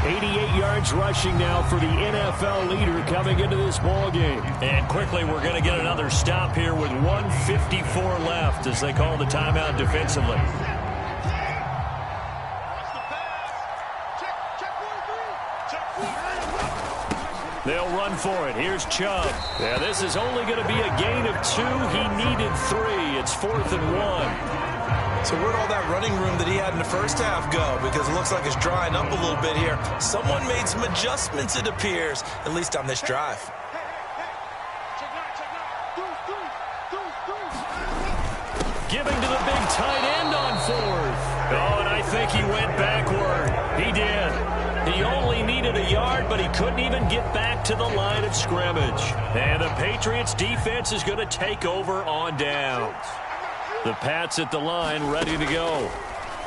88 yards rushing now for the NFL leader coming into this ball game. And quickly, we're going to get another stop here with 1:54 left as they call the timeout defensively. They'll run for it. Here's Chubb. Yeah, this is only going to be a gain of 2. He needed 3. It's 4th and 1. So where'd all that running room that he had in the first half go? Because it looks like it's drying up a little bit here. Someone made some adjustments, it appears, at least on this drive. Giving to the big tight end on 4th. Oh, and I think he went backward. He did. He only needed a yard, but he couldn't even get back to the line of scrimmage. And the Patriots defense is going to take over on downs. The Pats at the line, ready to go.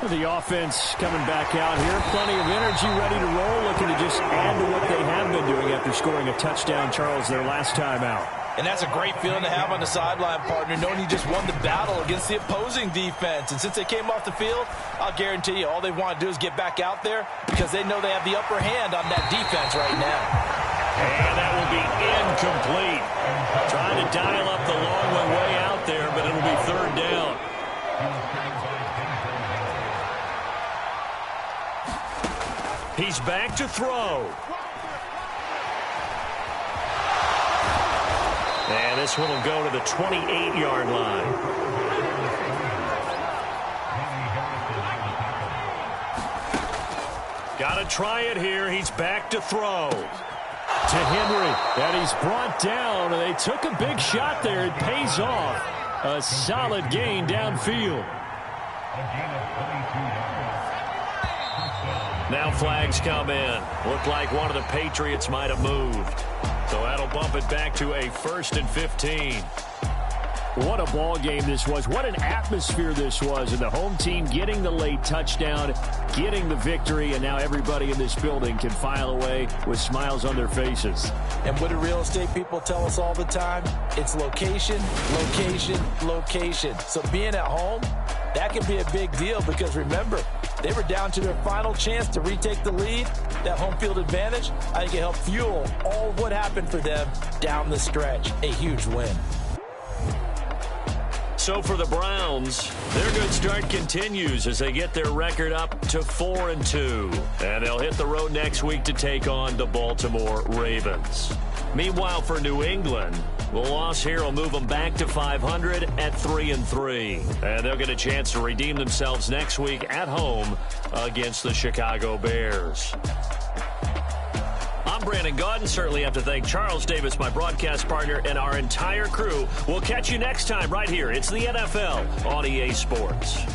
The offense coming back out here. Plenty of energy, ready to roll, looking to just add to what they have been doing after scoring a touchdown, Charles, their last time out. And that's a great feeling to have on the sideline, partner, knowing you just won the battle against the opposing defense. And since they came off the field, I'll guarantee you all they want to do is get back out there because they know they have the upper hand on that defense right now. And that will be incomplete. Trying to dial up the long way out there, but it'll be 3rd down. He's back to throw. And this one will go to the 28-yard line. Got to try it here. He's back to throw. To Henry, and he's brought down. They took a big shot there. It pays off. A solid gain downfield. Now flags come in. Looked like one of the Patriots might have moved. So that'll bump it back to a 1st and 15. What a ball game this was. What an atmosphere this was. And the home team getting the late touchdown, getting the victory, and now everybody in this building can file away with smiles on their faces. And what do real estate people tell us all the time? It's location, location, location. So being at home, that can be a big deal because remember, they were down to their final chance to retake the lead. That home field advantage, I think it helped fuel all of what happened for them down the stretch. A huge win. So for the Browns, their good start continues as they get their record up to 4-2. And they'll hit the road next week to take on the Baltimore Ravens. Meanwhile, for New England, the loss here will move them back to 500 at 3-3. And they'll get a chance to redeem themselves next week at home against the Chicago Bears. I'm Brandon Gaudin. Certainly have to thank Charles Davis, my broadcast partner, and our entire crew. We'll catch you next time right here. It's the NFL on EA Sports.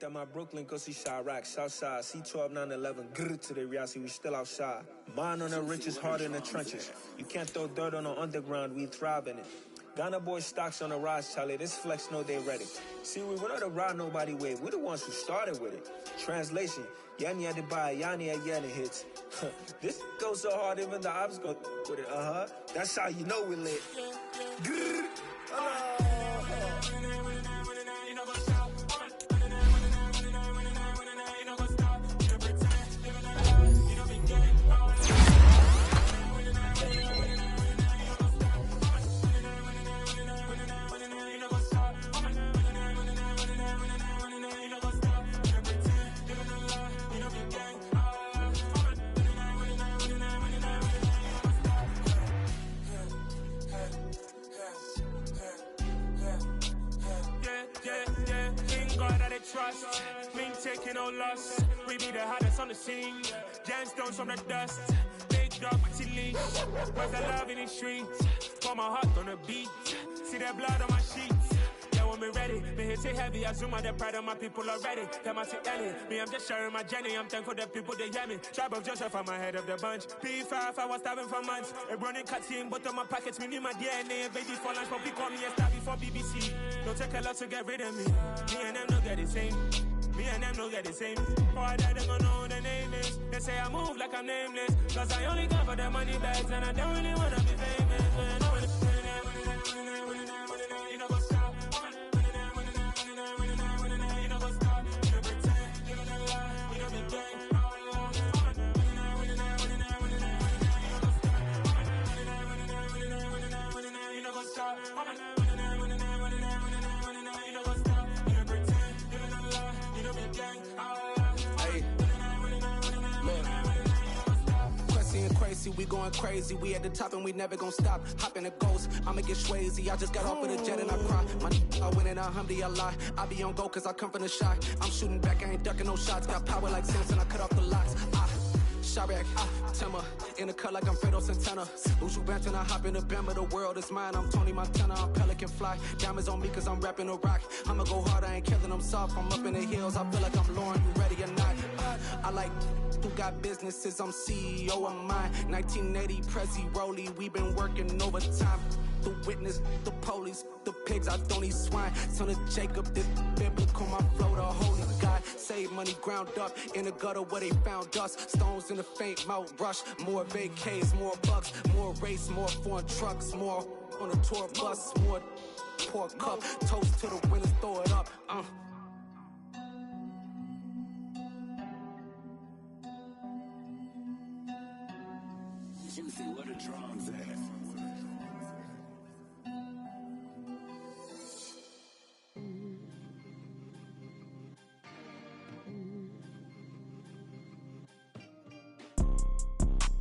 That my Brooklyn, go see Chirac, Southside, C12, 911, grr to the reality, we still outside. Mine on the riches, hard in the trenches. You can't throw dirt on the underground, we thrive in it. Ghana boys stocks on the rise, Charlie, this flex know they ready. See, we not the ride nobody with, we the ones who started with it. Translation, Yanni had to buy, Yanni had Yanni hits. This goes so hard, even the ops go with it, That's how you know we lit. Grr, trust, we ain't taking no loss. We be the hottest on the scene. Gemstones from the dust. Big dog with leash. Where's the love in the streets? Pour my heart on the beat. See that blood on my sheets. Yeah, when we ready, me hit it heavy. I zoom out the pride of my people already. Them I see Ellie. Me, I'm just sharing my journey. I'm thankful that people they hear me. Tribe of Joseph, I'm ahead of the bunch. P5, I was starving for months. A running cutscene, but on my pockets, me need my DNA. Baby for lunch, but we call me a star before BBC. Don't take a lot to get rid of me. Me and them don't get the same. Me and them don't get the same. For that, they gon' know who the name is. They say I move like I'm nameless. Cause I only got for the money bags. And I don't really wanna be famous. But I know you know what's up. You know what's up. You don't pretend. You don't lie. You don't be gang. You know what's up. Crazy, we going crazy. We at the top and we never gon' stop. Hop in a ghost, I'ma get swayzy. I just got off with a jet and I cry. I win in a Humvee, I lie. I be on go cause I come from the shot. I'm shooting back, I ain't ducking no shots. Got power like Samson, I cut off the locks. Chirac, Timmer, in the cut like I'm Fredo Santana. Uju Banton, I hop in the Bama, the world is mine. I'm Tony Montana, I'm Pelican Fly. Diamonds on me cause I'm rapping a rock. I'ma go hard, I ain't killing them soft. I'm up in the hills, I feel like I'm Lauren, you ready or not? I like who got businesses, I'm CEO of mine. 1980 Prezi Rolly, we been working overtime. The witness, the police, the pigs, I don't eat swine. Son of Jacob, this biblical, my flow, the holy God. Save money ground up in the gutter where they found us. Stones in the faint mouth rush. More vacays, more bucks, more race, more foreign trucks, more on a tour bus, more pour cup. Toast to the winners, throw it up. Juicy, what a drums at.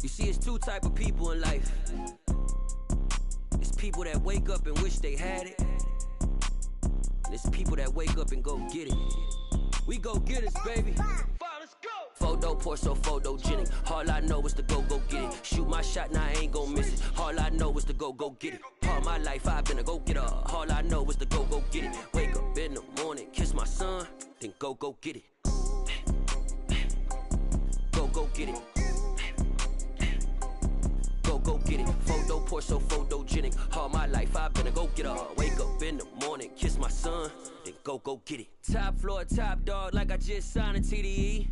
You see, it's two type of people in life. It's people that wake up and wish they had it. And it's people that wake up and go get it. We go get it, baby. Let's go. Photo, Porso, photogenic. All I know is to go get it. Shoot my shot, now I ain't gon' miss it. All I know is to go get it. All my life I've been a go-getter. All I know is to go get it. Wake up in the morning, kiss my son, then go get it. Go get it. Go get it. Photo, Porso, photogenic. All my life I've been a go-getter. Wake up in the morning, kiss my son, then go get it. Top floor, top dog, like I just signed a TDE.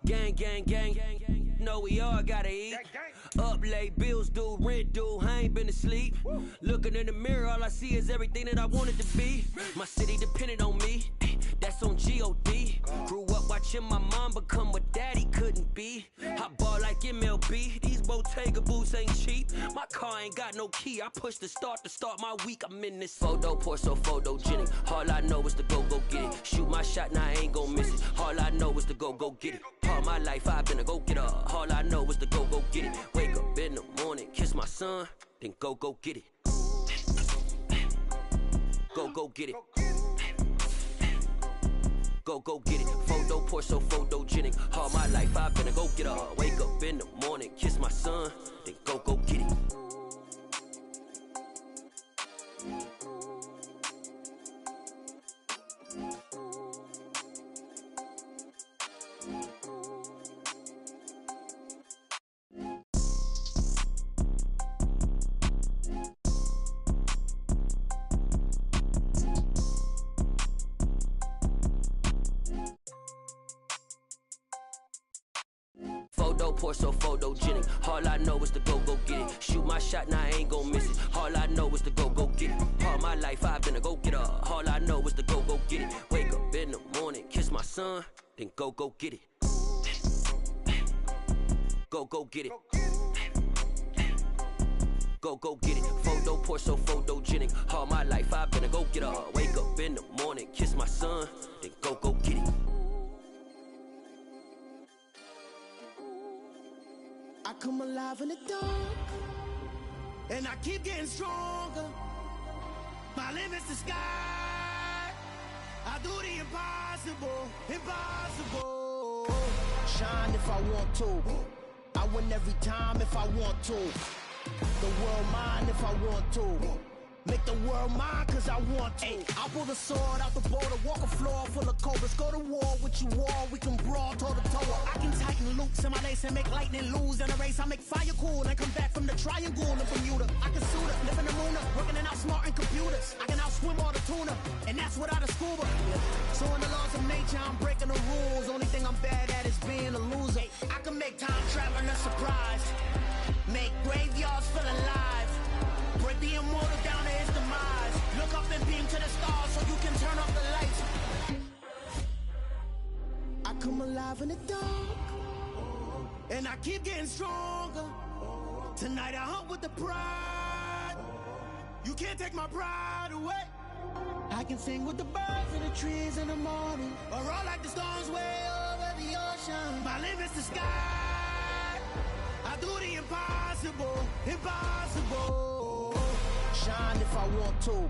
Gang, gang, gang, gang, gang. Know we all gotta eat. Up late, bills due, rent due, I ain't been asleep. Looking in the mirror, all I see is everything that I wanted to be. My city depended on me, that's on G.O.D. Grew up watching my mom become what daddy couldn't be. I ball like MLB, these Bottega boots ain't cheap. My car ain't got no key, I push the start to start my week. I'm in this photo, Porso, photogenic. All I know is to go get it. Shoot my shot, now I ain't gon' miss it. All I know is to go get it. All my life I've been a go-getter. All I know is to go get it. Wake up in the morning, kiss my son, then go get it. Go get it. Go get it. Photo, Porso, photogenic. All my life I've been a go-getter. Wake up in the morning, kiss my son, then go get it. Photo poor, so photogenic. All I know is to go get it. Shoot my shot, now I ain't gon' miss it. All I know is to go get it. All my life I've been a go-getter. All I know is to go get it. Wake up in the morning, kiss my son, then go get it. Go get it. Go get it. Photo poor, so photogenic. All my life I've been a go-getter. Wake up in the morning, kiss my son, then go get it. I come alive in the dark, and I keep getting stronger. My limit's the sky. I do the impossible, impossible. Shine if I want to. I win every time if I want to. The world mine if I want to. Make the world mine cause I want to. I'll pull the sword out the border, walk a floor full of cobras. Go to war with you all, we can brawl toe to toe. I can tighten loops in my lace and make lightning lose in a race. I make fire cool and come back from the triangle in Bermuda. I can suit it, live in the moon, working and outsmarting computers. I can outswim all the tuna, and that's without a scuba. So in the laws of nature, I'm breaking the rules. Only thing I'm bad at is being a loser. I can make time traveling a surprise, make graveyards feel alive, break the immortal down to his demise. Look up and beam to the stars so you can turn off the lights. I come alive in the dark, and I keep getting stronger. Tonight I hunt with the pride. You can't take my pride away. I can sing with the birds and the trees in the morning, or roll like the storms way over the ocean. My limit's the sky. I do the impossible, impossible. Shine if I want to.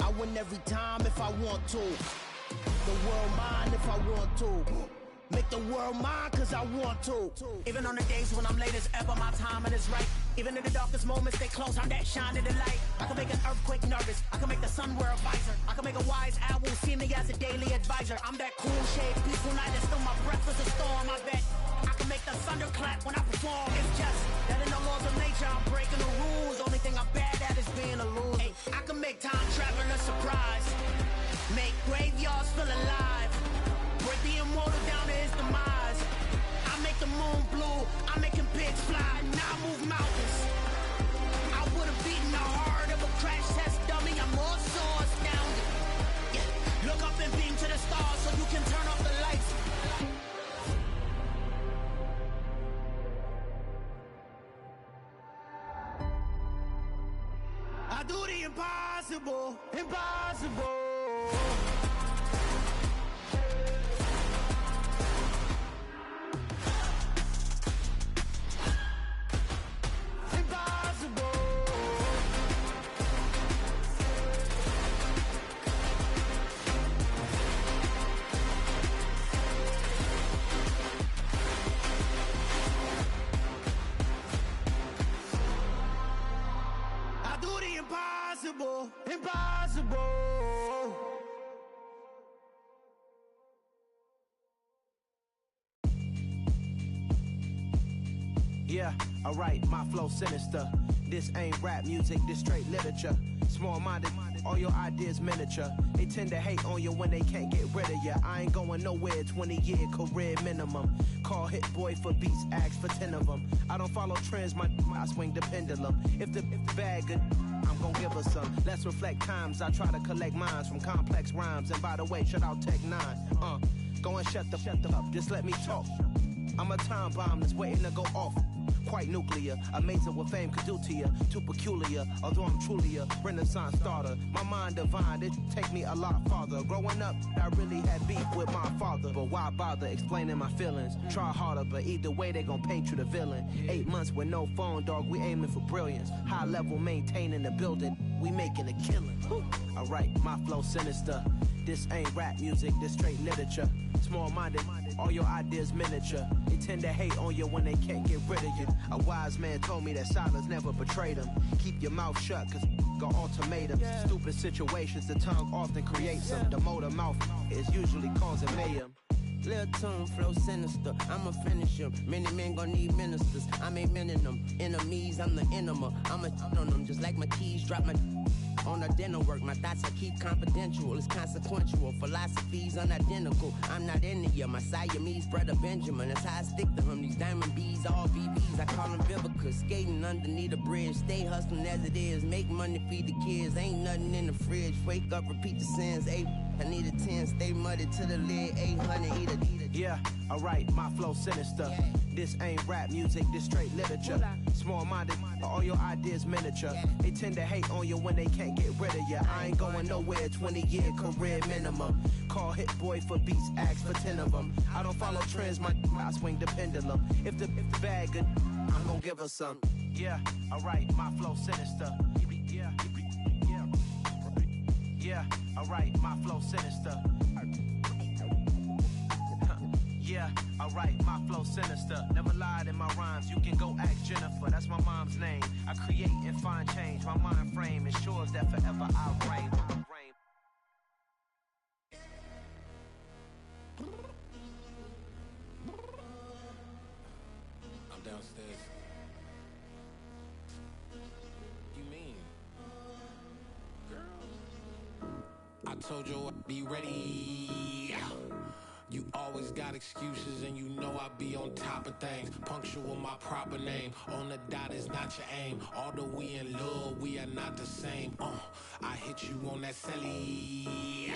I win every time if I want to. The world mine if I want to. Make the world mine cause I want to. Even on the days when I'm late as ever, my timing is right. Even in the darkest moments, stay close, I'm that shining the light. I can make an earthquake nervous, I can make the sun wear a visor. I can make a wise owl see me as a daily advisor. I'm that cool shade, peaceful night, and still my breath is a storm. I bet I can make the thunder clap when I perform. It's just that in the laws of nature, I'm breaking the rules. Only thing I'm bad at is being a loser. Hey, I can make time traveling a surprise, make graveyards feel alive, break the immortal down to his demise. I make the moon blue, I'm making pigs fly, now I move mountains. I would've beaten the heart of a crash test dummy, I'm more so astounded. Yeah. Look up and beam to the stars so you can turn off the lights. I do the impossible, impossible. Impossible, impossible. Yeah, alright, my flow sinister. This ain't rap music, this straight literature. Small-minded, all your ideas miniature. They tend to hate on you when they can't get rid of you. I ain't going nowhere, 20-year career minimum. Call Hit Boy for beats, ask for 10 of them. I don't follow trends, I swing the pendulum. If the bag good, I'm gon' give her some. Let's reflect times, I try to collect minds from complex rhymes. And by the way, shut out Tech 9. Go and shut the up, just let me talk. I'm a time bomb that's waiting to go off. Quite nuclear, amazing what fame could do to you. Too peculiar, although I'm truly a Renaissance starter. My mind divine, it take me a lot farther. Growing up, I really had beef with my father. But why bother explaining my feelings? Try harder, but either way they gon' paint you the villain. 8 months with no phone, dog, we aiming for brilliance. High level maintaining the building, we making a killing. Alright, my flow sinister. This ain't rap music, this straight literature. Small-minded, all your ideas miniature. They tend to hate on you when they can't get rid of you. A wise man told me that silence never betrayed him. Keep your mouth shut, cause got ultimatums. Stupid situations, the tongue often creates them. The motor mouth is usually causing mayhem. Lil' tune, flow sinister, I'ma finish him. Many men gon' need ministers, I'm amening them. Enemies, I'm the enema, I'ma on them. Just like my keys, drop my On our dinner work, my thoughts I keep confidential. It's consequential, philosophies unidentical. I'm not into you, my Siamese brother Benjamin. That's how I stick to him. These diamond bees, all VVs, I call them Vivica. Skating underneath a bridge, stay hustling as it is. Make money, feed the kids, ain't nothing in the fridge. Wake up, repeat the sins. I need a 10, stay muddy to the lid. 800, eat a. Yeah, alright, my flow sinister. Yeah. This ain't rap music, this straight literature. Small-minded, all your ideas miniature. They tend to hate on you when they can't get rid of you. I ain't going nowhere, 20-year career minimum. Call Hit Boy for beats, ask for 10 of them. I don't follow trends, I swing the pendulum. If the bag good, I'm gonna give her some. Yeah, alright, my flow sinister. Yeah, alright, my flow sinister. Yeah, alright, my flow sinister. Never lied in my rhymes, you can go ask Jennifer. That's my mom's name. I create and find change. My mind frame ensures that forever I'll reign. I'm downstairs. You mean? Girl, I told you I'd be ready. You always got excuses and you know I be on top of things. Punctual my proper name. On the dot is not your aim. Although we in love, we are not the same. I hit you on that celly.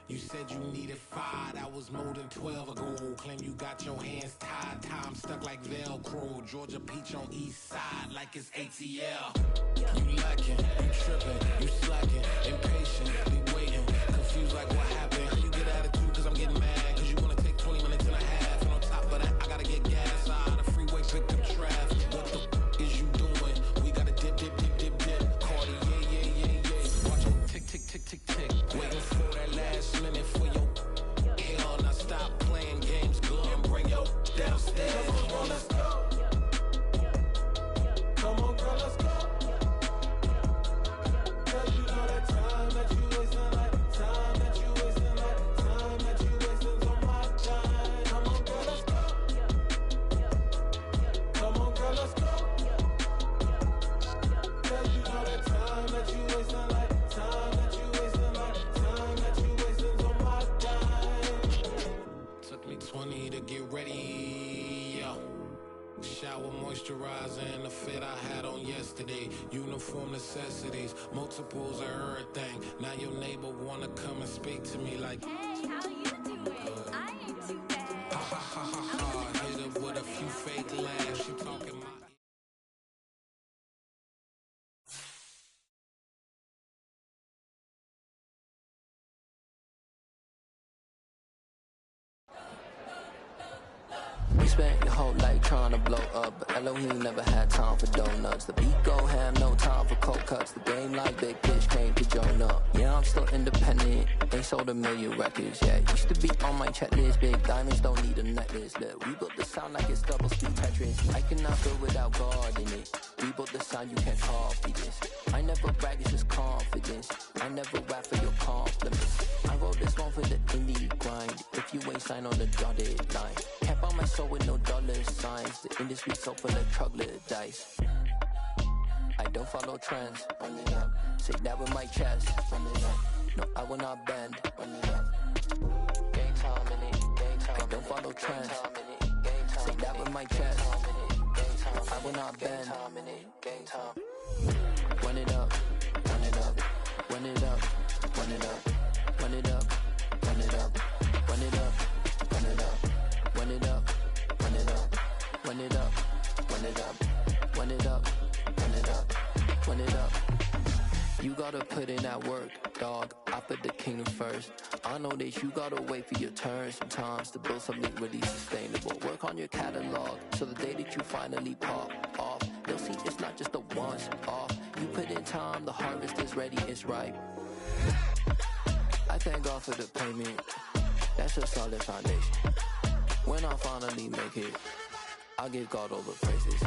You said you needed 5, that was more than 12 ago. Claim you got your hands tied, time stuck like Velcro. Georgia Peach on east side like it's ATL. You lacking, you tripping, you slacking, impatient, be waiting, confused like what happened. How you get attitude cause I'm getting mad, cause you wanna take 20 minutes and a half. And on top of that, I gotta get gas out of the freeway, pick up traffic. What the f is you doing? We gotta dip, dip, dip, dip, dip. Cardi, yeah. Watch your tick, tick, tick, tick, tick. Waiting for that last minute for your hell. Now stop playing games, girl, and bring your downstairs. Come on, let's go. Come on, girl, let's go. Cause you know that time that you wasting, like time that you wasting, like time that you wasting's on my time. Come on, girl, let's go. Come on, girl, let's go. Cause you know that time that you wasting, like time that you wasting, like time that you wasting's on my time. Took me 20 to get ready, yo. Shower moisturizer and the fit I had on yesterday. Uniform necessities, multiples of everything. Now your neighbor wanna come and speak to me like, hey, how you doing? I ain't too bad. ha ha ha ha ha. Hit her with a few fake laughs. She talking my We spent your whole life trying to blow up, but Elohim never had time for donuts. The beat go ham, no time for cold cuts. The game like Big Pitch came to join up. Yeah, I'm still independent, ain't sold a million records yet. Used to be on my checklist, big diamonds don't need a necklace. Look, we built the sound like it's double speed Tetris. I cannot go without God in it. We built the sound, you can't copy this. I never brag, it's just confidence. I never rap for your compliments. I wrote this one for the indie grind. If you ain't signed on the dotted line, can't buy my soul with no dollar signs. The industry so full of troglodytes. I don't follow trends. Run it up. Say that with my chest. Run it up. No, I will not bend. Run it up. Game time in it. Game time. I don't follow trends. Say that with my chest. I will not bend. Game time. Run it up. Run it up. Run it up. Run it up. Run it up. Run it up. Run it up. Run it up. Run it up. Run it up. Run it up. Run it up. Run it up. Run it up. Run it up. You gotta put in that work, dog. I put the kingdom first. I know that you gotta wait for your turn sometimes to build something really sustainable. Work on your catalog so the day that you finally pop off, they'll see it's not just a once off. You put in time, the harvest is ready, it's ripe. I thank God for the payment. That's a solid foundation. When I finally make it, I'll give God all the praises.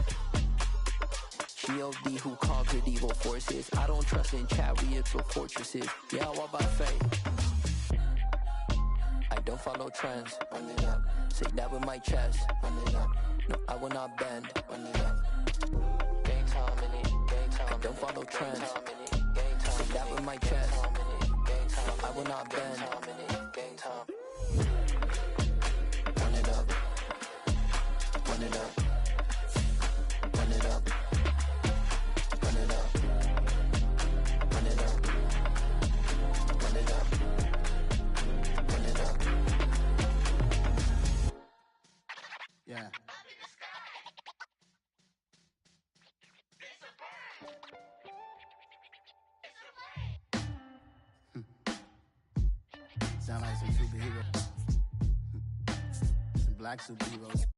G.O.D. who conquered evil forces. I don't trust in chariots or fortresses. Yeah, I walk by faith. I don't follow trends. Run it up. Say that with my chest. Run it up. No, I will not bend. Run it up. Game time in it. Game time. I don't follow trends. Say that with my chest. I will not bend. Run it up. Run it up. Run it up. Run it up. Run it up. Run it up. Run it up. Yeah. Sound like some superheroes. Some black superheroes.